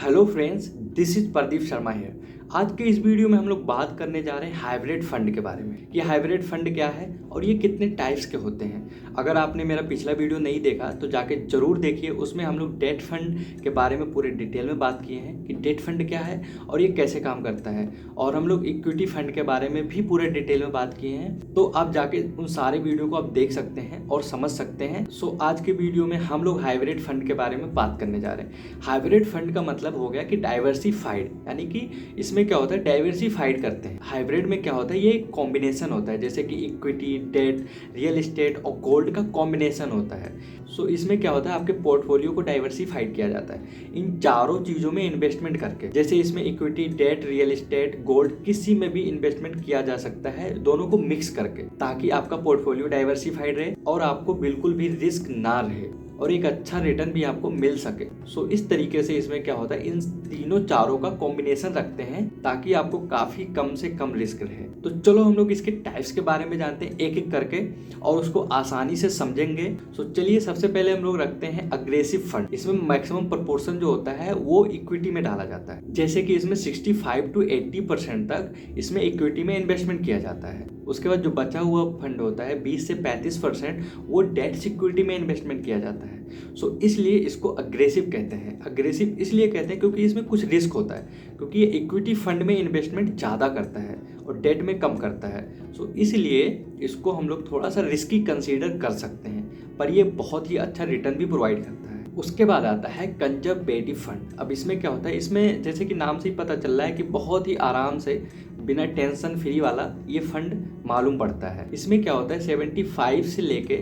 Hello friends, this is Pradeep Sharma है। आज के इस वीडियो में हम लोग बात करने जा रहे हैं हाइब्रिड फंड के बारे में। ये हाइब्रिड फंड क्या है और ये कितने टाइप्स के होते हैं। अगर आपने मेरा पिछला वीडियो नहीं देखा तो जाके जरूर देखिए। उसमें हम लोग डेट फंड के बारे में पूरे डिटेल में बात किए हैं कि डेट फंड क्या है और ये कैसे काम करता है, और हम लोग इक्विटी फंड के बारे में भी पूरे डिटेल में बात किए हैं। तो आप जाके उन सारे वीडियो को आप देख सकते हैं और समझ सकते हैं। सो आज के वीडियो में हम लोग हाइब्रिड फंड के बारे में बात करने जा रहे हैं। हाइब्रिड फंड का मतलब हो गया कि डाइवर्सिफाइड, यानी कि इसमें क्या होता है, डाइवर्सिफाइड करते हैं। हाइब्रिड में क्या होता है, ये एक कॉम्बिनेशन होता है, जैसे कि इक्विटी, डेट, रियल एस्टेट और गोल्ड का कॉम्बिनेशन होता है। सो इसमें क्या होता है, आपके पोर्टफोलियो को डाइवर्सिफाइड किया जाता है इन चारों चीज़ों में इन्वेस्टमेंट करके। जैसे इसमें equity, debt, real estate, gold, किसी में भी इन्वेस्टमेंट किया जा सकता है, दोनों को मिक्स करके, ताकि आपका पोर्टफोलियो डाइवर्सिफाइड रहे और आपको बिल्कुल भी रिस्क ना रहे और एक अच्छा रिटर्न भी आपको मिल सके। सो इस तरीके से इसमें क्या होता है, इन तीनों चारों का कॉम्बिनेशन रखते हैं ताकि आपको काफ़ी कम से कम रिस्क रहे। तो चलो हम लोग इसके टाइप्स के बारे में जानते हैं एक एक करके और उसको आसानी से समझेंगे। सो चलिए सबसे पहले हम लोग रखते हैं अग्रेसिव फंड। इसमें मैक्सिमम प्रोपोर्शन जो होता है वो इक्विटी में डाला जाता है। जैसे कि इसमें 65 to 80% तक इसमें इक्विटी में इन्वेस्टमेंट किया जाता है। उसके बाद जो बचा हुआ फंड होता है 20 से 35% वो डेट सिक्योरिटी में इन्वेस्टमेंट किया जाता है। सो इसलिए इसको अग्रेसिव कहते हैं। अग्रेसिव इसलिए कहते हैं क्योंकि इसमें कुछ रिस्क होता है, क्योंकि ये इक्विटी फंड में इन्वेस्टमेंट ज़्यादा करता है और डेट में कम करता है। सो इसलिए इसको हम लोग थोड़ा सा रिस्की कंसीडर कर सकते हैं, पर ये बहुत ही अच्छा रिटर्न भी प्रोवाइड करता है। उसके बाद आता है कंजर्वेटिव फंड। अब इसमें क्या होता है, इसमें जैसे कि नाम से ही पता चल रहा है कि बहुत ही आराम से बिना टेंशन फ्री वाला ये फंड मालूम पड़ता है। इसमें क्या होता है, 75 से लेके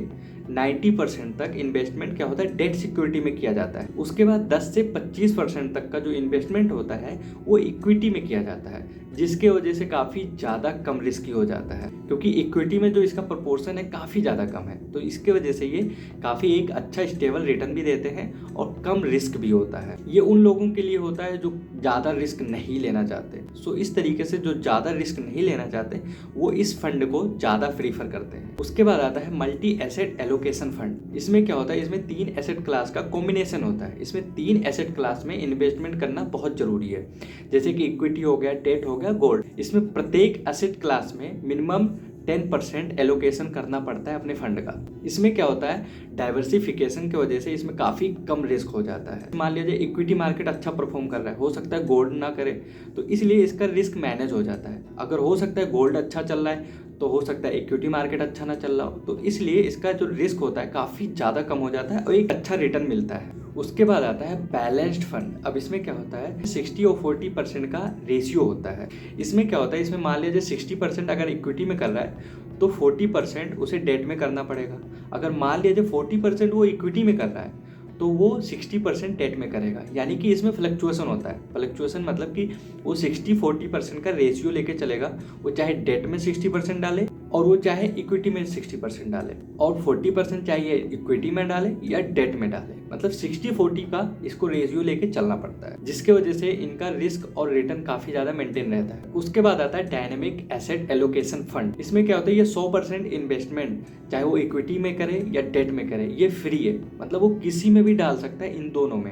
90% तक इन्वेस्टमेंट क्या होता है, डेट सिक्योरिटी में किया जाता है। उसके बाद 10 से 25% तक का जो इन्वेस्टमेंट होता है वो इक्विटी में किया जाता है, जिसके वजह से काफ़ी ज़्यादा कम रिस्की हो जाता है, क्योंकि इक्विटी में जो इसका प्रोपोर्शन है काफ़ी ज़्यादा कम है। तो इसके वजह से ये काफ़ी एक अच्छा स्टेबल रिटर्न भी देते हैं और कम रिस्क भी होता है। ये उन लोगों के लिए होता है जो ज़्यादा रिस्क नहीं लेना चाहते। सो इस तरीके से जो ज़्यादा रिस्क नहीं लेना चाहते वो इस फंड को ज़्यादा प्रीफर करते हैं। उसके बाद आता है मल्टी एसेट एलोकेशन फंड। इसमें क्या होता है, इसमें 3 एसेट क्लास का कॉम्बिनेशन होता है। इसमें 3 एसेट क्लास में इन्वेस्टमेंट करना बहुत ज़रूरी है, जैसे कि इक्विटी हो गया, डेट हो गया, गोल्ड। इसमें प्रत्येक एसेट क्लास में मिनिमम 10% एलोकेशन करना पड़ता है अपने फंड का। इसमें क्या होता है, डाइवर्सिफिकेशन की वजह से इसमें काफ़ी कम रिस्क हो जाता है। मान लीजिए इक्विटी मार्केट अच्छा परफॉर्म कर रहा है, हो सकता है गोल्ड ना करे, तो इसलिए इसका रिस्क मैनेज हो जाता है। अगर हो सकता है गोल्ड अच्छा चल रहा है तो हो सकता है इक्विटी मार्केट अच्छा ना चल रहा हो, तो इसलिए इसका जो रिस्क होता है काफ़ी ज़्यादा कम हो जाता है और एक अच्छा रिटर्न मिलता है। उसके बाद आता है बैलेंस्ड फंड। अब इसमें क्या होता है, 60 और 40% का रेशियो होता है। इसमें क्या होता है, इसमें मान लीजिए 60% अगर इक्विटी में कर रहा है तो 40% उसे डेट में करना पड़ेगा। अगर मान लीजिए 40% वो इक्विटी में कर रहा है तो वो 60% डेट में करेगा। यानी कि इसमें फ्लक्चुएशन होता है। फ्लक्चुएशन मतलब कि वो 60-40% का रेशियो लेके चलेगा। वो चाहे डेट में 60% डाले और वो चाहे इक्विटी में 60% डाले, और 40% चाहिए इक्विटी में डाले या डेट में डाले। मतलब 60-40 का इसको रेशियो लेके चलना पड़ता है, जिसके वजह से इनका रिस्क और रिटर्न काफ़ी ज़्यादा मेंटेन रहता है। उसके बाद आता है डायनेमिक एसेट एलोकेशन फंड। इसमें क्या होता है, ये 100% इन्वेस्टमेंट चाहे वो इक्विटी में करे या डेट में करे, ये फ्री है। मतलब वो किसी में भी डाल सकता है, इन दोनों में।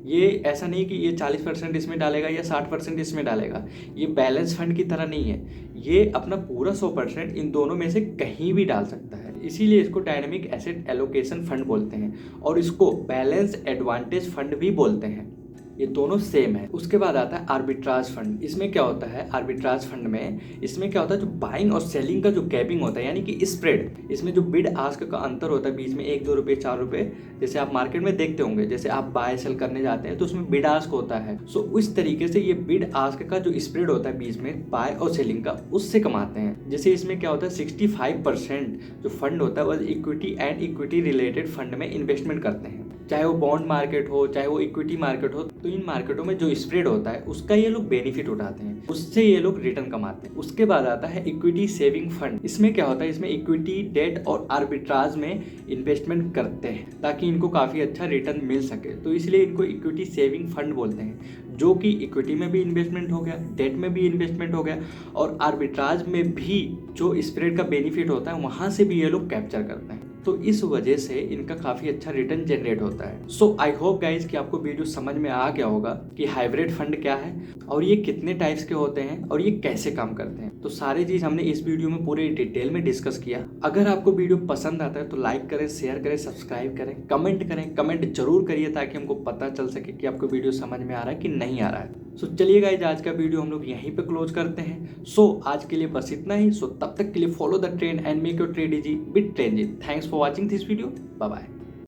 ये ऐसा नहीं कि ये 40% इसमें डालेगा या 60% इसमें डालेगा। ये बैलेंस फंड की तरह नहीं है, ये अपना पूरा 100% इन दोनों में से कहीं भी डाल सकता है। इसीलिए इसको डायनेमिक एसेट एलोकेशन फंड बोलते हैं और इसको बैलेंस एडवांटेज फंड भी बोलते हैं। ये दोनों सेम है। उसके बाद आता है आर्बिट्राज फंड। इसमें क्या होता है, आर्बिट्राज फंड में इसमें क्या होता है, जो बाइंग और सेलिंग का जो गैपिंग होता है, यानी कि स्प्रेड, इसमें जो बिड आस्क का अंतर होता है बीच में 1-2 रुपये 4 रुपये, जैसे आप मार्केट में देखते होंगे, जैसे आप बाय सेल करने जाते हैं तो उसमें बिड आस्क होता है। सो उस तरीके से ये बिड आस्क का जो स्प्रेड होता है बीच में बाय और सेलिंग का, उससे कमाते हैं। जैसे इसमें क्या होता है, 65% जो फंड होता है वो equity and equity related fund में इन्वेस्टमेंट करते हैं। चाहे वो बॉन्ड मार्केट हो चाहे वो इक्विटी मार्केट हो, तो इन मार्केटों में जो स्प्रेड होता है उसका ये लोग बेनिफिट उठाते हैं, उससे ये लोग रिटर्न कमाते हैं। उसके बाद आता है इक्विटी सेविंग फंड। इसमें क्या होता है, इसमें इक्विटी, डेट और आर्बिट्राज में इन्वेस्टमेंट करते हैं ताकि इनको काफ़ी अच्छा रिटर्न मिल सके, तो इसलिए इनको इक्विटी सेविंग फंड बोलते हैं, जो कि इक्विटी में भी इन्वेस्टमेंट हो गया, डेट में भी इन्वेस्टमेंट हो गया और आर्बिट्राज में भी जो स्प्रेड का बेनिफिट होता है वहाँ से भी ये लोग कैप्चर करते हैं। तो इस वजह से इनका काफ़ी अच्छा रिटर्न जनरेट होता है। सो आई होप गाइज कि आपको वीडियो समझ में आ गया होगा कि हाइब्रिड फंड क्या है और ये कितने टाइप्स के होते हैं और ये कैसे काम करते हैं। तो सारी चीज़ हमने इस वीडियो में पूरे डिटेल में डिस्कस किया। अगर आपको वीडियो पसंद आता है तो लाइक करें, शेयर करें, सब्सक्राइब करें, कमेंट जरूर करिए ताकि हमको पता चल सके कि आपको वीडियो समझ में आ रहा है कि नहीं आ रहा है। सो चलिए गाइज, आज का वीडियो हम लोग यहीं पे क्लोज करते हैं। सो आज के लिए बस इतना ही। सो तब तक के लिए follow the trend and make your trade easy with trend. Thanks for watching this video. Bye bye.